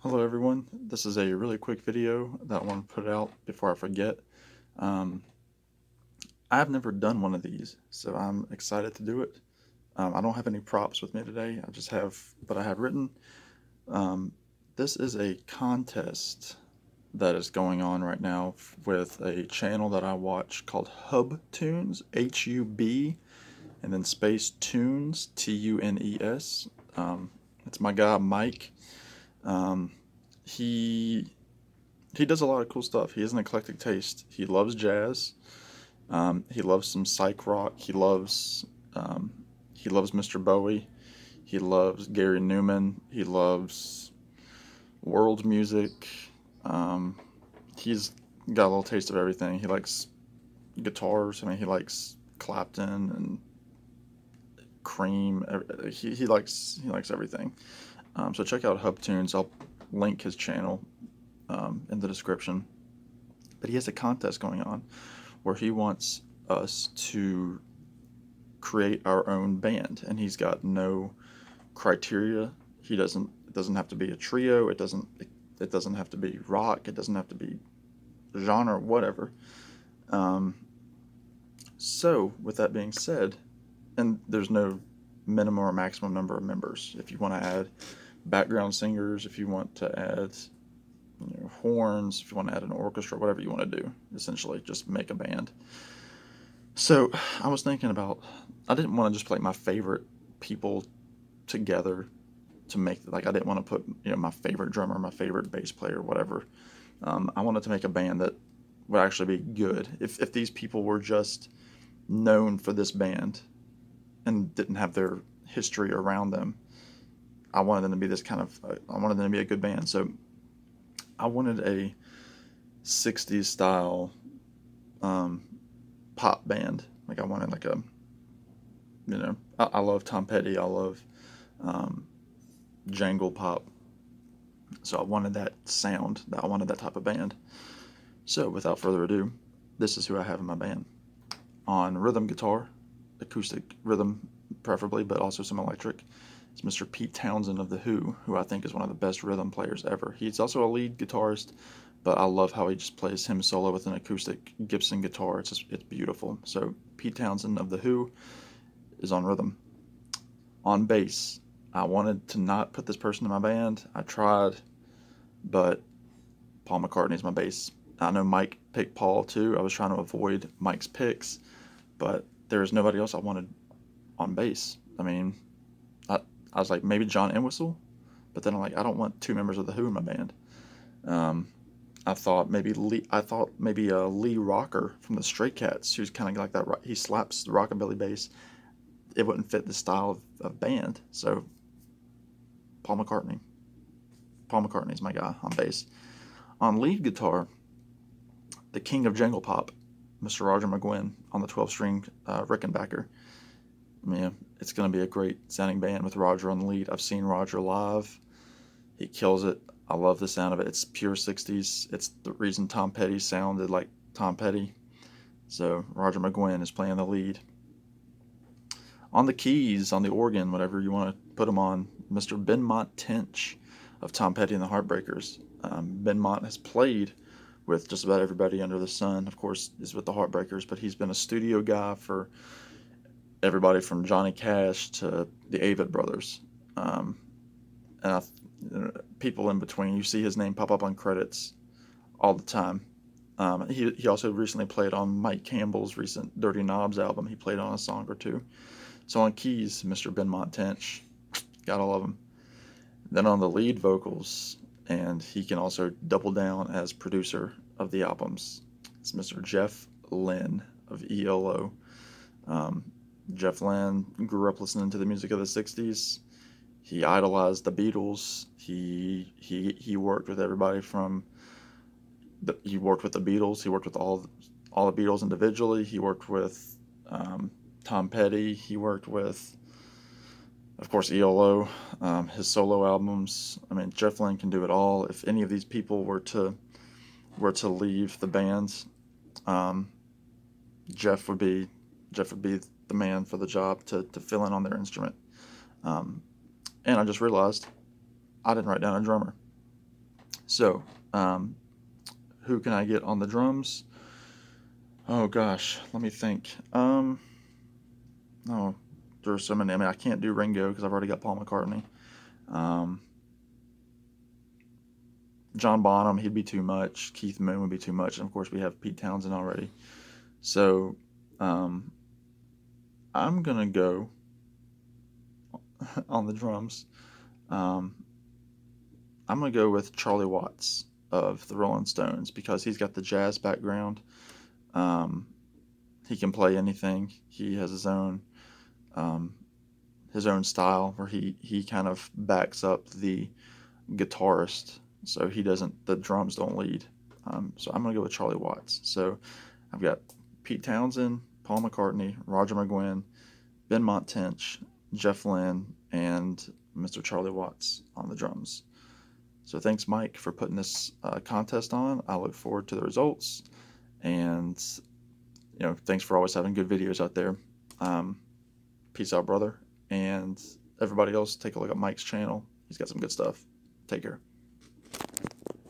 Hello everyone, this is a really quick video that I want to put out before I forget. Um, I've never done one of these, so I'm excited to do it. I don't have any props with me today, I just have what I have written. Um, this is a contest that is going on right now with a channel that I watch called HubTunes, Hub, and then space Tunes, Tunes. It's my guy Mike. Um, he he does a lot of cool stuff. He has an eclectic taste. He loves jazz. He loves some psych rock. Um, he loves Mr. Bowie. He loves Gary Newman. He loves world music. Um, he's got a little taste of everything. He likes guitars. I mean, he likes Clapton and Cream. He likes everything. So check out HubTunes. I'll link his channel in the description. But he has a contest going on where he wants us to create our own band, and he's got no criteria. It doesn't have to be a trio. It doesn't have to be rock. It doesn't have to be genre, whatever. Um, so with that being said, and there's no minimum or maximum number of members. If you want to add background singers, if you want to add horns, if you want to add an orchestra, whatever you want to do, essentially just make a band. So I was thinking about, I didn't want to just play my favorite people together to make, like, I didn't want to put, my favorite drummer, my favorite bass player, whatever. I wanted to make a band that would actually be good. If these people were just known for this band and didn't have their history around them, I wanted them to be I wanted them to be a good band. So I wanted a 60s style um, pop band. Like I wanted like I love Tom Petty. I love um, jangle pop. So I wanted that sound. I wanted that type of band. So without further ado, this is who I have in my band. On rhythm guitar, acoustic rhythm preferably, but also some electric, it's Mr. Pete Townshend of The Who I think is one of the best rhythm players ever. He's also a lead guitarist, but I love how he just plays him solo with an acoustic Gibson guitar. It's beautiful. So Pete Townshend of The Who is on rhythm. On bass, I wanted to not put this person in my band. I tried, but Paul McCartney's my bass. I know Mike picked Paul too. I was trying to avoid Mike's picks, but there was nobody else I wanted on bass. I mean, I, I was like, maybe John Entwistle, but then I'm like, I don't want two members of The Who in my band. Um, I thought maybe Lee Rocker from the Stray Cats, who's kind of like that. He slaps the rockabilly bass. It wouldn't fit the style of band. So Paul McCartney. Paul McCartney's my guy on bass. On lead guitar, the king of jangle pop, Mr. Roger McGuinn on the 12-string Rickenbacker. I mean, it's going to be a great sounding band with Roger on the lead. I've seen Roger live. He kills it. I love the sound of it. It's pure 60s. It's the reason Tom Petty sounded like Tom Petty. So Roger McGuinn is playing the lead. On the keys, on the organ, whatever you want to put them on, Mr. Benmont Tench of Tom Petty and the Heartbreakers. Benmont has played with just about everybody under the sun. Of course, is with the Heartbreakers, but he's been a studio guy for everybody from Johnny Cash to the Avett Brothers. Um, and people in between. You see his name pop up on credits all the time. He also recently played on Mike Campbell's recent Dirty Knobs album. He played on a song or two. So on keys, Mr. Benmont Tench, gotta love him. Then on the lead vocals, and he can also double down as producer of the albums, it's Mr. Jeff Lynne of ELO. Um, Jeff Lynne grew up listening to the music of the 60s. He idolized the Beatles. He worked with everybody from he worked with the Beatles. He worked with all the Beatles individually. He worked with Tom Petty. He worked with, of course, ELO. His solo albums. I mean, Jeff Lynne can do it all. If any of these people were to leave the band, um, Jeff would be Jeff would be the man for the job to fill in on their instrument. Um, and I just realized I didn't write down a drummer. So, who can I get on the drums? Oh gosh, let me think. Oh, there's so many. I mean, I can't do Ringo because I've already got Paul McCartney. Um, John Bonham, he'd be too much. Keith Moon would be too much. And of course, we have Pete Townsend already. So, um, I'm gonna go on the drums. Um, I'm gonna go with Charlie Watts of the Rolling Stones because he's got the jazz background. Um, he can play anything. He has um, his own style where he kind of backs up the guitarist, so he doesn't the drums don't lead. So I'm gonna go with Charlie Watts. So I've got Pete Townsend, Paul McCartney, Roger McGuinn, Benmont Tench, Jeff Lynne, and Mr. Charlie Watts on the drums. So thanks, Mike, for putting this contest on. I look forward to the results, and thanks for always having good videos out there. Um, Peace out, brother, and everybody else. Take a look at Mike's channel. He's got some good stuff. Take care.